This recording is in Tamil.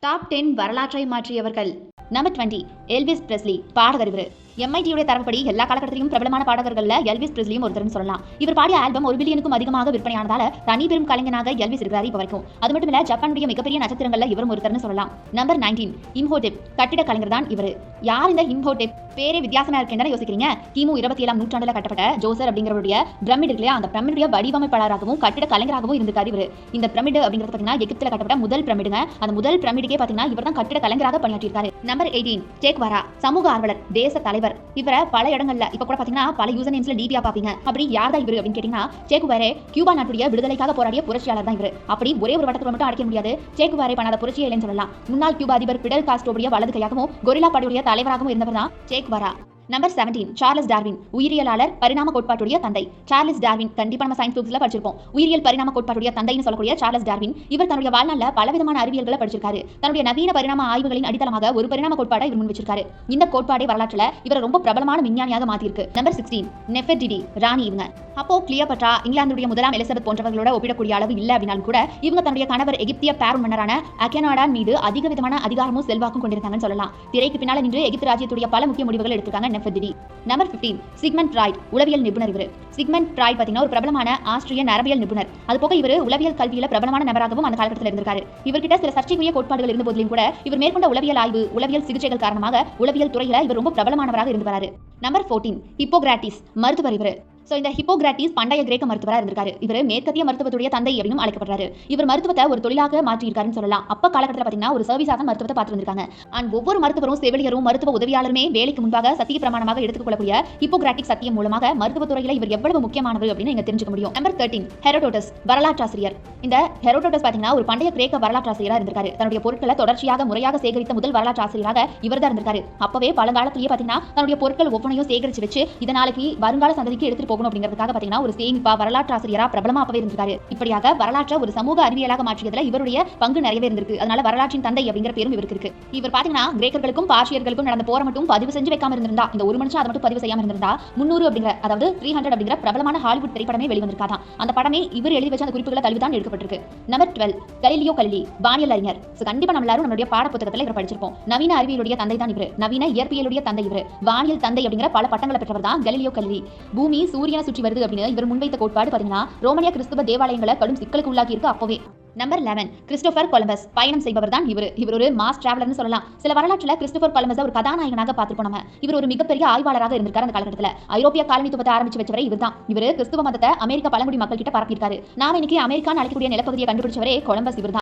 டாப் 10 வரலாற்றை மாற்றியவர்கள். நம்பர் 20 எல்விஸ் பிரெஸ்லி, பாடகர் இவர். MIT தரப்படி எல்லா காலகட்டத்திலும் பிரபலமான பாடகர்கள்ல எல்விஸ் பிரெஸ்லியும் ஒருத்தர்னு சொல்லலாம். இவர் பாடிய ஆல்பம் 1 பில்லியனுக்கும் அதிகமாக விற்பனையானதால தனி பெரும் கலைஞனாக எல்விஸ் இருக்கிறார் இப்ப வரைக்கும். அது மட்டும் இல்ல, ஜப்பானுடைய மிகப்பெரிய நட்சத்திரங்கள்ல இவரும் ஒருத்தர்னு சொல்லலாம். நம்பர் 19 இம்ஹோடெப், கட்டிட கலைஞர் தான் இவர். யார் இந்த இம்ஹோடெப்? பேரே வித்தியாசமா இருக்குன்னு யோசிக்கிறீங்க. கிமு 27ஆம் நூற்றாண்டுல கட்டப்பட்ட ஜோசர் அப்படிங்கிறவருடைய பிரமிட் இருக்குல்லையா, அந்த பிரமிடுடைய வடிவமைப்பாளராகவும் கட்டிட கலைஞராகவும் இருந்திருக்காரு இவர். இந்த பிரமிடு அப்படிங்கிறது பாத்தீங்கன்னா எகிப்துல கட்டப்பட்ட முதல் பிரமிடுங்க. அந்த முதல் பிரமிடுக்கே பாத்தீங்கன்னா இவர் தான் கட்டிட கலைஞராக பணியாற்றியிருக்காரு. நம்பர் 18 சேக்வாரா, சமூக ஆர்வலர், தேச தலைவர். இவரை பல இடங்கள்ல இப்ப கூட பாத்தீங்கன்னா பல யூசர் நேம்ஸ்ல டிபியா பாப்பீங்க. அப்படி யார் தான் இவரு அப்படின்னு கேட்டீங்கன்னா, சேக்குவாரே கியூபா நாட்டுடைய விடுதலைக்காக போராடிய புரட்சியாளர் தான் இவர். அப்படி ஒரே ஒரு வட்டத்துல மட்டும் அடைக்க முடியாது. சேக்குவாரே பண்ணாத புரட்சியே இல்லைன்னு சொல்லலாம். முன்னாள் கியூபா அதிபர் பிடல் காஸ்ட்ரோவுடைய வலது கையாகவும் கொரில்லா படையுடைய தலைவராகவும் இருந்தவர் தான் சேக்வாரா. நம்பர் 17 சார்லஸ் டார்வின், உயிரியலாளர், பரிணாம கோட்பாட்டுடைய தந்தை. சார்லஸ் டார்வின் கண்டிப்பா நம்ம சயின்ஸ் புக்ஸ்ல படிச்சிருப்போம். உயிரியல் பரிணாம கோட்பாட்டுடைய தந்தைன்னு சொல்லக்கூடிய சார்லஸ் டார்வின் இவர் தன்னுடைய வாழ்நாள்ல பலவிதமான அறிவியல்களை படிச்சிருக்காரு. தன்னுடைய நவீன பரிணாம ஆய்வுகளின் அடித்தளமாக ஒரு பரிணாம கோட்பாடை இவர் முன் வச்சிருக்காரு. இந்த கோட்பாடை வரலாற்றுல இவரை ரொம்ப பிரபலமான விஞ்ஞானியாக மாத்திருக்கு. நம்பர் 16 நெஃபர்டிடி, ராணி இவங்க. அப்போ கிளியோபட்ரா, இங்கிலாந்துடைய முதலாம் எலிசபெத் போன்றவர்களோட ஒப்பிடக்கூடிய அளவு இல்ல அப்படின்னாலும் கூட இவங்க தன்னுடைய கணவர் எகிப்திய பேர் மன்னரான அகேனாடான் மீது அதிக விதமான அதிகாரமும் செல்வாக்கும் கொண்டிருந்தாங்கன்னு சொல்லலாம். திரைக்கு பின்னால நின்று எகிப்து ராஜ்யத்துடைய பல முக்கிய முடிவுகள் எடுத்திருக்காங்க நெஃபர்டிடி. நம்பர் 15 சிக்மண்ட் ஃப்ராய்ட், உளவியல் நிபுணர் இவர். சிக்மண்ட் ஃப்ராய்ட் பாத்தீங்கன்னா ஒரு பிரபலமான ஆஸ்திரிய நரம்பியல் நிபுணர். அது போக இவர் உளவியல் கல்வியில பிரபலமான நபராகவும் அந்த காலகட்டத்தில் இருந்திருக்காரு. இவர்கிட்ட சில சர்ச்சைக்குரிய கோட்பாடுகள் இருந்த போதிலும் கூட இவர் மேற்கொண்ட உளவியல் ஆய்வு, உளவியல் சிகிச்சைகள் காரணமாக உளவியல் துறையில இவர் ரொம்ப பிரபலமானவராக இருந்து வராரு. நம்பர் 14 ஹிப்போகிராட்டிஸ், மருத்துவர் இவர். இந்த ஹிப்போகிராட்டிஸ் பண்டைய கிரேக்க மருத்துவராக இருந்திருக்காரு. இவர் மேற்கத்திய மருத்துவத்துடைய தந்தை அப்படின்னு அழைக்கப்படுறாரு. இவர் மருத்துவத்தை ஒரு தொழிலாக மாற்றியிருக்காருன்னு சொல்லலாம். அப்ப காலகட்டத்தில் பாத்தீங்கன்னா ஒரு சர்வீஸாக மருத்துவத்தை பார்த்துருக்காங்க. அண்ட் ஒவ்வொரு மருத்துவரும், செவிலியரும், மருத்துவ உதவியாளருமே வேலைக்கு முன்பாக சத்திய பிரமாணமாக எடுத்துக்கொள்ளக்கூடிய ஹிப்போகிராட்டிக் சத்தியம் மூலமாக மருத்துவத்துறையில இவர் எவ்வளவு முக்கியமானவர் அப்படின்னு நீங்க தெரிஞ்சுக்க முடியும். நம்பர் 13 ஹெரோடோட்டஸ், வரலாற்றாசிரியர். இந்த ஹெரோடோட்டஸ் பாத்தீங்கன்னா ஒரு பண்டைய கிரேக்க வரலாற்றாசிரியராக இருந்திருக்காரு. தன்னுடைய பொருட்களை தொடர்ச்சியாக முறையாக சேகரித்த முதல் வரலாற்றாசிரியராக இவர் தான் இருந்திருக்காரு. அப்பவே பழங்காலத்திலேயே பாத்தீங்கன்னா தன்னுடைய பொருட்கள் ஒவ்வொன்றையும் சேகரிச்சு வச்சு இதனால வருங்கால சந்ததிக்கு எடுத்துட்டு போகணும் அப்படிங்கிறதுக்காக பாத்தீங்கன்னா ஒரு சேமிப்பா வரலாற்று ஆசிரியரா பிரபலமா அப்பவே இருந்திருக்காரு. இப்படியாக வரலாற்றை ஒரு சமூக அறிவியலாக மாற்றியதுல இவருடைய பங்கு நிறையவே இருந்திருக்கு. அதனால வரலாற்றின் தந்தை அப்படிங்கிற பேரும் இவருக்கு இருக்கு. இவர் பாத்தீங்கன்னா கிரேக்கர்களுக்கும் பார்ஷியர்களுக்கும் நடந்த போரை மட்டும் பதிவு செஞ்சு வைக்காம இருந்திருந்தா, இந்த ஒரு மனுஷன் அதை மட்டும் பதிவு செய்யாம இருந்திருந்தா 300 அப்படிங்கிற, அதாவது 300 அப்படிங்கிற பிரபலமான ஹாலிவுட் திரைப்படமே வெளிவந்திருக்காதான். அந்த படமே இவர் எழுதி வச்ச அந்த குறிப்புகளை தழுவி தான் எடுக்கப்பட்டிருக்கு. நம்பர் 12 கலிலியோ கலிலி, வானியல் அறிஞர். கண்டிப்பா நம்ம எல்லாரும் நம்மளுடைய பாட புத்தகத்துல இவர் படிச்சிருப்போம். நவீன அறிவியலுடைய தந்தை தான் இவர். நவீன இயற்பியலுடைய தந்தை இவர். வானியல் தந்தை அப்படிங்கிற பல பட்டங்களை பெற்றவர் தான் கலிலியோ கலிலி. பூமி சூரியனை சுற்றி வருது அப்படின்னு இவர் முன்வைத்த கோட்பாடு பாத்தீங்கன்னா ரோமானிய கிறிஸ்துவ தேவாலயங்களை கடும் சிக்கலுக்கு உள்ளாக்கி இருக்கு அப்பவே. நம்பர் 11 கிறிஸ்டோபர் கொலம்பஸ், பயணம் செய்பவர் தான் இவர். இவர் ஒரு மாஸ் டிராவலர்னு சொல்லலாம். சில வரலாற்றுல கிறிஸ்டோபர் கொலம்பஸ் ஒரு கதாநாயகனாக பார்த்திருப்போம் நம்ம. இவர் ஒரு மிகப்பெரிய ஆய்வாளராக இருந்திருக்காரு அந்த காலகட்டத்தில். ஐரோப்பிய காலனித்துவத்தை ஆரம்பிச்சு வச்சவரே இவர் தான். இவர் கிறிஸ்துவ மதத்தை அமெரிக்க பழங்குடி மக்கள் கிட்ட பரப்பியிருக்காரு. நாம இன்னைக்கு அமெரிக்கான்னு அழைக்கக்கூடிய நிலப்பகுதியை கண்டுபிடிச்சவரே கொலம்பஸ் இவர் தான்.